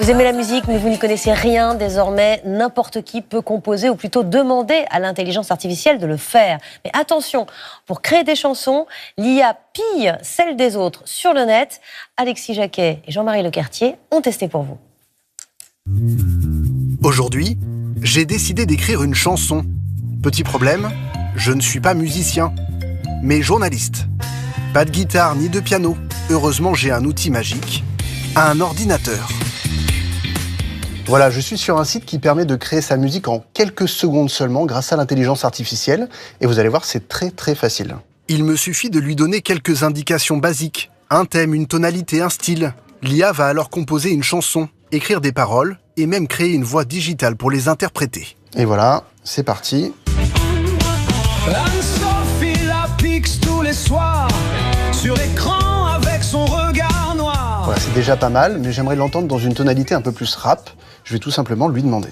Vous aimez la musique, mais vous n'y connaissez rien. Désormais, n'importe qui peut composer, ou plutôt demander à l'intelligence artificielle de le faire. Mais attention, pour créer des chansons, l'IA pille celles des autres sur le net. Alexis Jacquet et Jean-Marie Lecartier ont testé pour vous. Aujourd'hui, j'ai décidé d'écrire une chanson. Petit problème, je ne suis pas musicien, mais journaliste. Pas de guitare ni de piano. Heureusement, j'ai un outil magique, un ordinateur. Voilà, je suis sur un site qui permet de créer sa musique en quelques secondes seulement grâce à l'intelligence artificielle. Et vous allez voir, c'est très très facile. Il me suffit de lui donner quelques indications basiques. Un thème, une tonalité, un style. L'IA va alors composer une chanson, écrire des paroles et même créer une voix digitale pour les interpréter. Et voilà, c'est parti. Anne-Sophie la pixe tous les soirs sur l'écran avec son regard noir. Voilà, c'est déjà pas mal, mais j'aimerais l'entendre dans une tonalité un peu plus rap. Je vais tout simplement lui demander.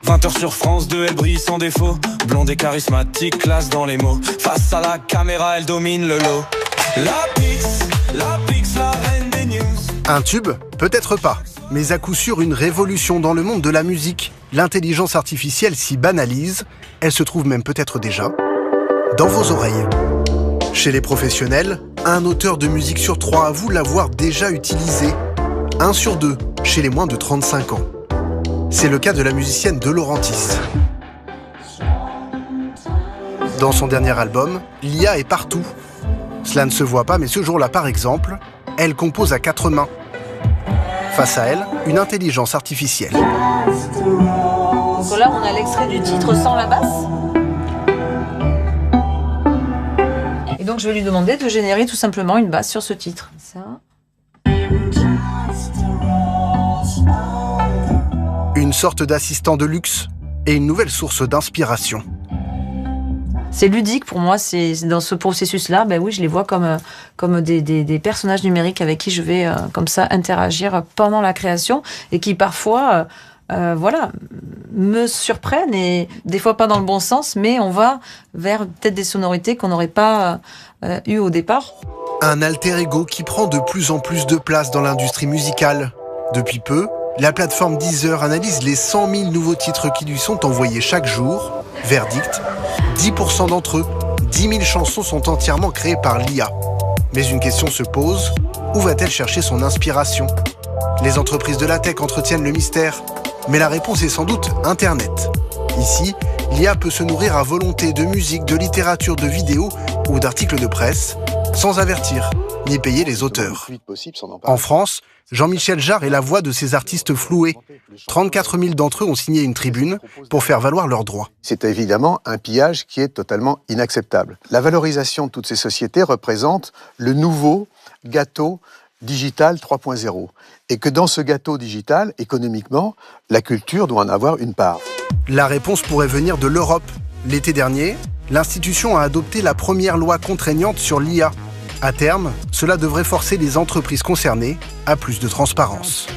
20h sur France 2, elle brille sans défaut. Blonde et charismatique, classe dans les mots. Face à la caméra, elle domine le lot. La Pix, la reine des news. Un tube? Peut-être pas. Mais à coup sûr, une révolution dans le monde de la musique. L'intelligence artificielle s'y banalise. Elle se trouve même peut-être déjà dans vos oreilles. Chez les professionnels, un auteur de musique sur 3 avoue l'avoir déjà utilisé. 1 sur 2 chez les moins de 35 ans. C'est le cas de la musicienne De Laurentiis. Dans son dernier album, l'IA est partout. Cela ne se voit pas, mais ce jour-là, par exemple, elle compose à 4 mains. Face à elle, une intelligence artificielle. Donc là, on a l'extrait du titre sans la basse. Et donc, je vais lui demander de générer tout simplement une basse sur ce titre. Ça. Une sorte d'assistant de luxe et une nouvelle source d'inspiration. C'est ludique pour moi, c'est dans ce processus-là, ben oui, je les vois comme des personnages numériques avec qui je vais comme ça interagir pendant la création et qui parfois me surprennent et des fois pas dans le bon sens, mais on va vers peut-être des sonorités qu'on n'aurait pas eues au départ. Un alter ego qui prend de plus en plus de place dans l'industrie musicale. Depuis peu, la plateforme Deezer analyse les 100 000 nouveaux titres qui lui sont envoyés chaque jour. Verdict, 10% d'entre eux, 10 000 chansons sont entièrement créées par l'IA. Mais une question se pose, où va-t-elle chercher son inspiration? Les entreprises de la tech entretiennent le mystère, mais la réponse est sans doute Internet. Ici, l'IA peut se nourrir à volonté de musique, de littérature, de vidéos ou d'articles de presse, sans avertir ni payer les auteurs. En France, Jean-Michel Jarre est la voix de ces artistes floués. 34 000 d'entre eux ont signé une tribune pour faire valoir leurs droits. C'est évidemment un pillage qui est totalement inacceptable. La valorisation de toutes ces sociétés représente le nouveau gâteau digital 3.0. Et que dans ce gâteau digital, économiquement, la culture doit en avoir une part. La réponse pourrait venir de l'Europe. L'été dernier, l'institution a adopté la première loi contraignante sur l'IA. À terme, cela devrait forcer les entreprises concernées à plus de transparence.